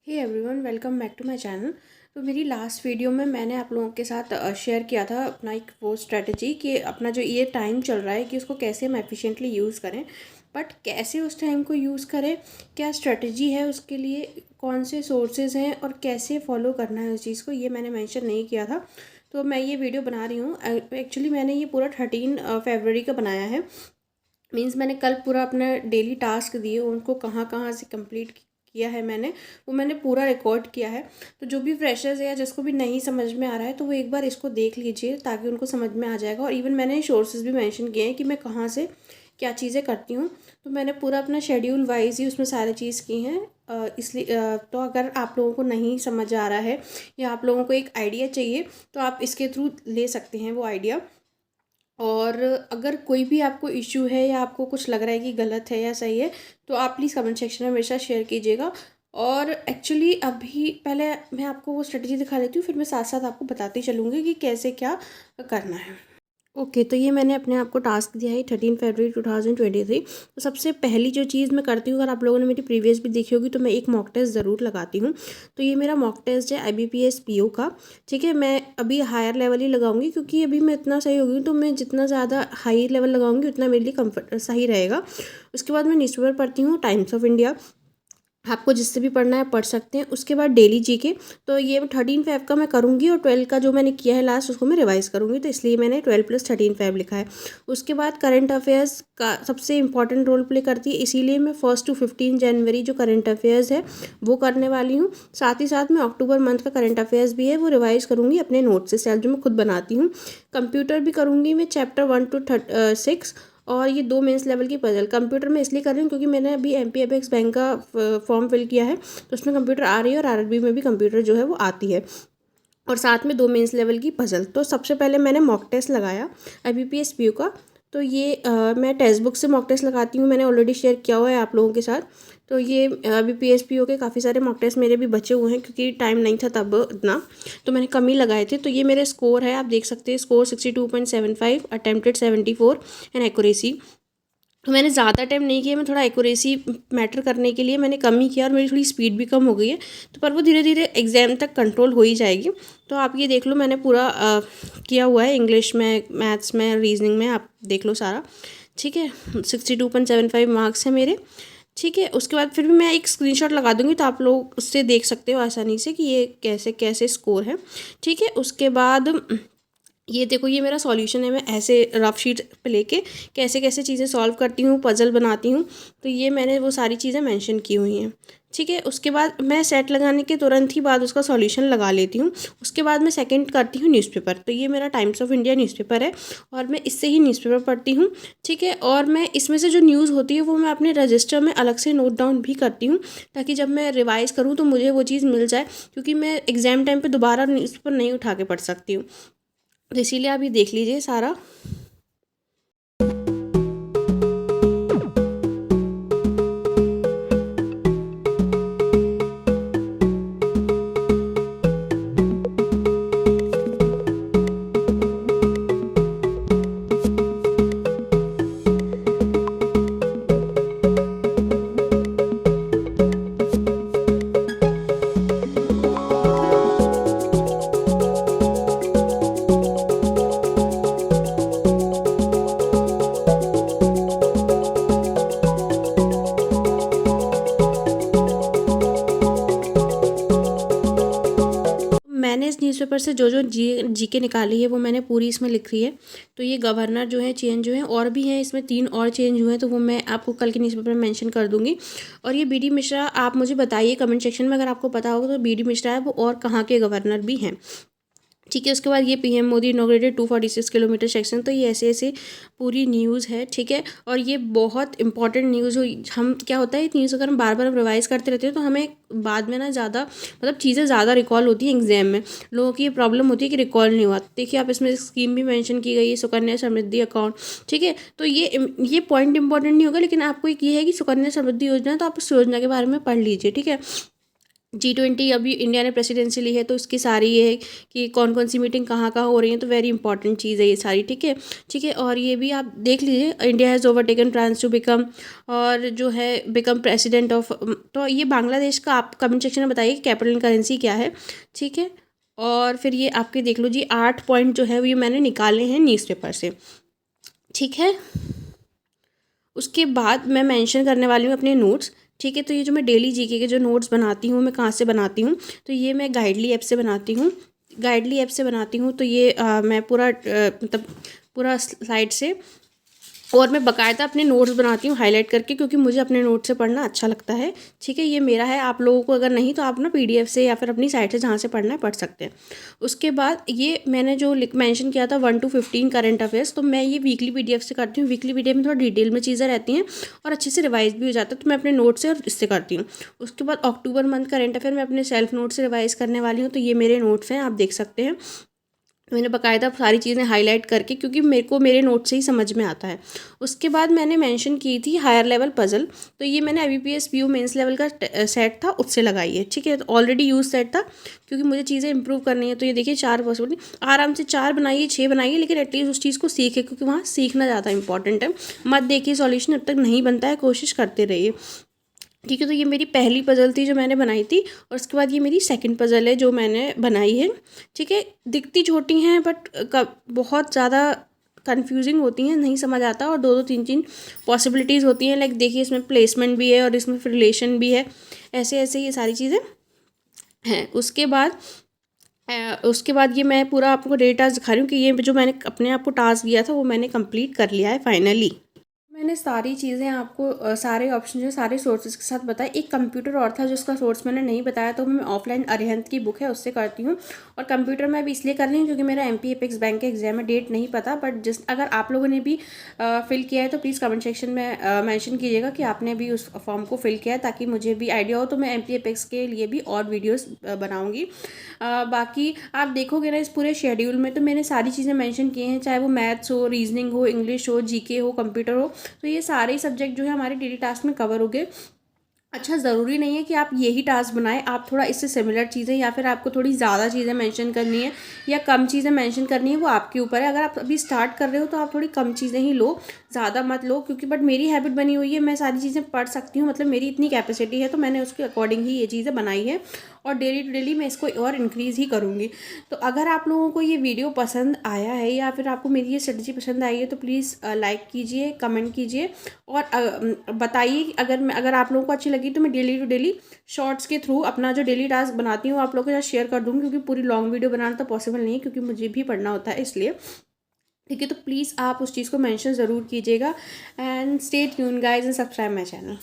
Hey everyone, welcome back to my channel. तो मेरी last video में मैंने आप लोगों के साथ शेयर किया था अपना एक वो स्ट्रेटजी कि अपना जो ये टाइम चल रहा है कि उसको कैसे हम एफिशिएंटली यूज़ करें। बट कैसे उस टाइम को यूज़ करें, क्या स्ट्रेटजी है उसके लिए, कौन से सोर्सेज हैं और कैसे फॉलो करना है उस चीज़ को, ये मैंने मेंशन नहीं किया था। तो मैं ये वीडियो बना रही हूँ। एक्चुअली मैंने ये पूरा 13 फरवरी का बनाया है। मीन्स मैंने कल पूरा अपना डेली टास्क दिए उनको कहाँ कहाँ से कंप्लीट किया है मैंने, वो मैंने पूरा रिकॉर्ड किया है। तो जो भी फ्रेशर्स है या जिसको भी नहीं समझ में आ रहा है तो वो एक बार इसको देख लीजिए ताकि उनको समझ में आ जाएगा। और इवन मैंने सोर्सेज भी मेंशन किए हैं कि मैं कहाँ से क्या चीज़ें करती हूँ। तो मैंने पूरा अपना शेड्यूल वाइज ही उसमें सारी चीज़ की हैं। इसलिए तो अगर आप लोगों को नहीं समझ आ रहा है या आप लोगों को एक आइडिया चाहिए तो आप इसके थ्रू ले सकते हैं वो आइडिया। और अगर कोई भी आपको इश्यू है या आपको कुछ लग रहा है कि गलत है या सही है तो आप प्लीज़ कमेंट सेक्शन में हमेशा शेयर कीजिएगा। और एक्चुअली अभी पहले मैं आपको वो स्ट्रेटजी दिखा देती हूँ, फिर मैं साथ साथ आपको बताती चलूँगी कि कैसे क्या करना है। ओके, तो ये मैंने अपने आप को टास्क दिया है 13 फरवरी 2023। तो सबसे पहली जो चीज़ मैं करती हूँ, अगर आप लोगों ने मेरी प्रीवियस भी देखी होगी तो मैं एक मॉक टेस्ट ज़रूर लगाती हूँ। तो ये मेरा मॉक टेस्ट है IBPS PO का। ठीक है, मैं अभी हायर लेवल ही लगाऊंगी क्योंकि अभी मैं इतना सही हो गई हूँ, तो मैं जितना ज़्यादा हाई लेवल लगाऊंगी उतना मेरे लिए कम्फर्ट सही रहेगा। उसके बाद मैं न्यूज़पेपर पढ़ती हूँ, टाइम्स ऑफ इंडिया। आपको जिससे भी पढ़ना है पढ़ सकते हैं। उसके बाद डेली जीके, तो ये 13 फेब का मैं करूँगी और 12 का जो मैंने किया है लास्ट उसको मैं रिवाइज़ करूँगी, तो इसलिए मैंने 12 + 13 फेब लिखा है। उसके बाद करंट अफेयर्स का सबसे इंपॉर्टेंट रोल प्ले करती है, इसीलिए मैं 1 to 15 जनवरी जो करंट अफेयर्स है वो करने वाली हूँ। साथ ही साथ मैं अक्टूबर मंथ का करंट अफेयर्स भी है वो रिवाइज़ करूँगी अपने नोट से सेल्फ, जो मैं खुद बनाती हूँ। कंप्यूटर भी करूँगी मैं चैप्टर 1 to 6। और ये 2 मेंस लेवल की पजल कंप्यूटर में इसलिए कर रही हूँ क्योंकि मैंने अभी MPFX बैंक का फॉर्म फिल किया है, तो उसमें कंप्यूटर आ रही है और RRB में भी कंप्यूटर जो है वो आती है। और साथ में 2 मेंस लेवल की पजल। तो सबसे पहले मैंने मॉक टेस्ट लगाया IBPS PO का। तो ये मैं टेक्स्ट बुक से मॉक टेस्ट लगाती हूँ, मैंने ऑलरेडी शेयर किया हुआ है आप लोगों के साथ। तो ये IBPS PO के काफ़ी सारे मॉक टेस्ट मेरे भी बचे हुए हैं क्योंकि टाइम नहीं था तब इतना, तो मैंने कम ही लगाए थे। तो ये मेरे स्कोर है, आप देख सकते हैं स्कोर 62.75, अटेम्प्टेड 74 एंड एक्यूरेसी। तो मैंने ज़्यादा टाइम नहीं किया, मैं थोड़ा एक्यूरेसी मैटर करने के लिए मैंने कम ही किया और मेरी थोड़ी स्पीड भी कम हो गई है। तो पर वो धीरे धीरे एग्ज़ाम तक कंट्रोल हो ही जाएगी। तो आप ये देख लो मैंने पूरा किया हुआ है, इंग्लिश में, मैथ्स में, रीजनिंग में, आप देख लो सारा। ठीक है, 62.75 मार्क्स है मेरे। ठीक है, उसके बाद फिर भी मैं एक स्क्रीनशॉट लगा दूंगी तो आप लोग उससे देख सकते हो आसानी से कि ये कैसे कैसे स्कोर है। ठीक है, उसके बाद ये देखो ये मेरा सॉल्यूशन है, मैं ऐसे रफ शीट पे लेके कैसे कैसे चीज़ें सॉल्व करती हूँ, पजल बनाती हूँ। तो ये मैंने वो सारी चीज़ें मेंशन की हुई हैं। ठीक है, उसके बाद मैं सेट लगाने के तुरंत ही बाद उसका सॉल्यूशन लगा लेती हूँ। उसके बाद मैं सेकंड करती हूँ न्यूज़पेपर। तो ये मेरा टाइम्स ऑफ इंडिया न्यूज़पेपर है और मैं इससे ही न्यूज़पेपर पढ़ती हूँ। ठीक है, और मैं इसमें से जो न्यूज़ होती है वो मैं अपने रजिस्टर में अलग से नोट डाउन भी करती हूँ ताकि जब मैं रिवाइज़ करूँ तो मुझे वो चीज़ मिल जाए, क्योंकि मैं एग्ज़ाम टाइम पर दोबारा न्यूज़पेपर नहीं उठा के पढ़ सकती हूँ। तो इसीलिए आप ये देख लीजिए सारा। मैंने इस न्यूज़पेपर से जो जो जीके निकाली है वो मैंने पूरी इसमें लिख रही है। तो ये गवर्नर जो है चेंज हुए हैं, और भी हैं इसमें 3 और चेंज हुए हैं, तो वो मैं आपको कल के न्यूज़पेपर में मेंशन कर दूंगी। और ये BD मिश्रा, आप मुझे बताइए कमेंट सेक्शन में अगर आपको पता होगा तो BD मिश्रा है वो और कहाँ के गवर्नर भी हैं। ठीक है, उसके बाद ये PM Modi inaugurated 246 kilometre section. तो ये ऐसे ऐसे पूरी न्यूज़ है। ठीक है, और ये बहुत इंपॉर्टेंट न्यूज़ हो, हम क्या होता है न्यूज़ अगर हम बार बार रिवाइज़ करते रहते हैं तो हमें बाद में ना ज़्यादा मतलब चीज़ें ज़्यादा रिकॉल होती हैं एग्जाम में। लोगों की ये प्रॉब्लम होती है कि रिकॉल नहीं हुआ। देखिए आप इसमें स्कीम भी मेंशन की गई है, सुकन्या समृद्धि अकाउंट। ठीक है, तो ये पॉइंट इंपॉर्टेंट नहीं होगा, लेकिन आपको एक ये है कि सुकन्या समृद्धि योजना, तो आप उस योजना के बारे में पढ़ लीजिए। ठीक है, G20 अभी इंडिया ने प्रेसिडेंसी ली है, तो उसकी सारी ये है कि कौन कौन सी मीटिंग कहाँ कहाँ हो रही है, तो वेरी इंपॉर्टेंट चीज़ है ये सारी, ठीक है। ठीक है, और ये भी आप देख लीजिए, India has overtaken France to become, और जो है बिकम प्रेसिडेंट ऑफ, तो ये बांग्लादेश का आप कमेंट सेक्शन में बताइए कैपिटल करेंसी क्या है, ठीक है। और फिर ये आपके देख लो जी, 8 पॉइंट जो है वो ये मैंने निकाले हैं न्यूज़पेपर से, ठीक है। उसके बाद मैं मेंशन करने वाली हूँ अपने नोट्स, ठीक है। तो ये जो मैं डेली जीके के जो नोट्स बनाती हूँ, मैं कहाँ से बनाती हूँ, तो ये मैं गाइडली ऐप से बनाती हूँ। गाइडली ऐप से बनाती हूँ, तो ये मैं पूरा मतलब पूरा स्लाइड से, और मैं बाकायदा अपने नोट्स बनाती हूँ हाईलाइट करके, क्योंकि मुझे अपने नोट्स से पढ़ना अच्छा लगता है, ठीक है। ये मेरा है, आप लोगों को अगर नहीं तो आप ना पीडीएफ से या फिर अपनी साइट से जहाँ से पढ़ना है पढ़ सकते हैं। उसके बाद ये मैंने जो मेंशन किया था 1 to 15 करंट अफेयर्स, तो मैं ये वीकली पीडीएफ से करती हूँ। वीकली पीडीएफ में थोड़ा डिटेल में चीज़ें रहती हैं और अच्छे से रिवाइज भी हो जाता है, तो मैं अपने नोट से और इससे करती हूँ। उसके बाद अक्टूबर मंथ करंट अफेयर मैं अपने सेल्फ नोट से रिवाइज करने वाली हूँ, तो ये मेरे नोट्स हैं, आप देख सकते हैं। मैंने बाकायदा सारी चीज़ें हाईलाइट करके, क्योंकि मेरे को मेरे नोट से ही समझ में आता है। उसके बाद मैंने मेंशन की थी हायर लेवल पजल, तो ये मैंने IBPS PU मेंस लेवल का सेट था उससे लगाई है, ठीक है। तो ऑलरेडी यूज सेट था, क्योंकि मुझे चीज़ें इंप्रूव करनी है। तो ये देखिए 4 पॉसिबिलिटी, आराम से 4 बनाइए 6 बनाइए, लेकिन एटलीस्ट उस चीज़ को सीखे, क्योंकि वहाँ सीखना ज़्यादा इंपॉर्टेंट है। मत देखिए सॉल्यूशन जब तक नहीं बनता है, कोशिश करते रहिए, ठीक है। तो ये मेरी पहली पज़ल थी जो मैंने बनाई थी, और उसके बाद ये मेरी सेकंड पज़ल है जो मैंने बनाई है, ठीक है। दिखती छोटी हैं बट बहुत ज़्यादा कंफ्यूजिंग होती हैं, नहीं समझ आता, और 2-2 3-3 पॉसिबिलिटीज़ होती हैं। लाइक देखिए, इसमें प्लेसमेंट भी है और इसमें फिर रिलेशन भी है, ऐसे ऐसे ये सारी चीज़ें हैं। उसके बाद ये मैं पूरा आपको डेली टास्क दिखा रही हूँ कि ये जो मैंने अपने आप को टास्क दिया था वो मैंने कंप्लीट कर लिया है फाइनली। मैंने सारी चीज़ें आपको सारे ऑप्शन जो सारे सोर्सेज के साथ बताए। एक कंप्यूटर और था जिसका सोर्स मैंने नहीं बताया, तो मैं ऑफलाइन अरिहंत की बुक है उससे करती हूँ। और कंप्यूटर मैं भी इसलिए कर रही हूँ क्योंकि मेरा MP अपेक्स बैंक का एग्जाम है, डेट नहीं पता, बट अगर आप लोगों ने भी फिल किया है तो प्लीज़ कमेंट सेक्शन में मेंशन कीजिएगा कि आपने भी उस फॉर्म को फिल किया है, ताकि मुझे भी आइडिया हो, तो मैं MP अपेक्स के लिए भी और वीडियोज़ बनाऊँगी। बाकी आप देखोगे ना इस पूरे शेड्यूल में, तो मैंने सारी चीज़ें मेंशन की हैं, चाहे वो मैथ्स हो, रीजनिंग हो, इंग्लिश हो, GK हो, कंप्यूटर हो, तो ये सारे सब्जेक्ट जो है हमारे डेली टास्क में कवर हो गए। अच्छा, ज़रूरी नहीं है कि आप यही टास्क बनाएं, आप थोड़ा इससे सिमिलर चीज़ें या फिर आपको थोड़ी ज़्यादा चीज़ें मेंशन करनी है या कम चीज़ें मेंशन करनी है, वो आपके ऊपर है। अगर आप अभी स्टार्ट कर रहे हो तो आप थोड़ी कम चीज़ें ही लो, ज़्यादा मत लो, क्योंकि बट मेरी हैबिट बनी हुई है, मैं सारी चीज़ें पढ़ सकती हूँ, मतलब मेरी इतनी कैपेसिटी है, तो मैंने उसके अकॉर्डिंग ही ये चीज़ें बनाई है, और डेली टू डेली मैं इसको और इंक्रीज़ ही करूँगी। तो अगर आप लोगों को ये वीडियो पसंद आया है या फिर आपको मेरी ये स्ट्रेटजी पसंद आई है, तो प्लीज़ लाइक कीजिए, कमेंट कीजिए, और बताइए कि अगर आप लोगों को अच्छी लगी, तो मैं डेली टू डेली शॉर्ट्स के थ्रू अपना जो डेली टास्क बनाती हूँ आप लोगों के साथ शेयर कर दूँगी, क्योंकि पूरी लॉन्ग वीडियो बनाना तो पॉसिबल नहीं है, क्योंकि मुझे भी पढ़ना होता है इसलिए, ठीक है। तो प्लीज़ आप उस चीज़ को मेंशन ज़रूर कीजिएगा, and stay tune guys and subscribe my channel.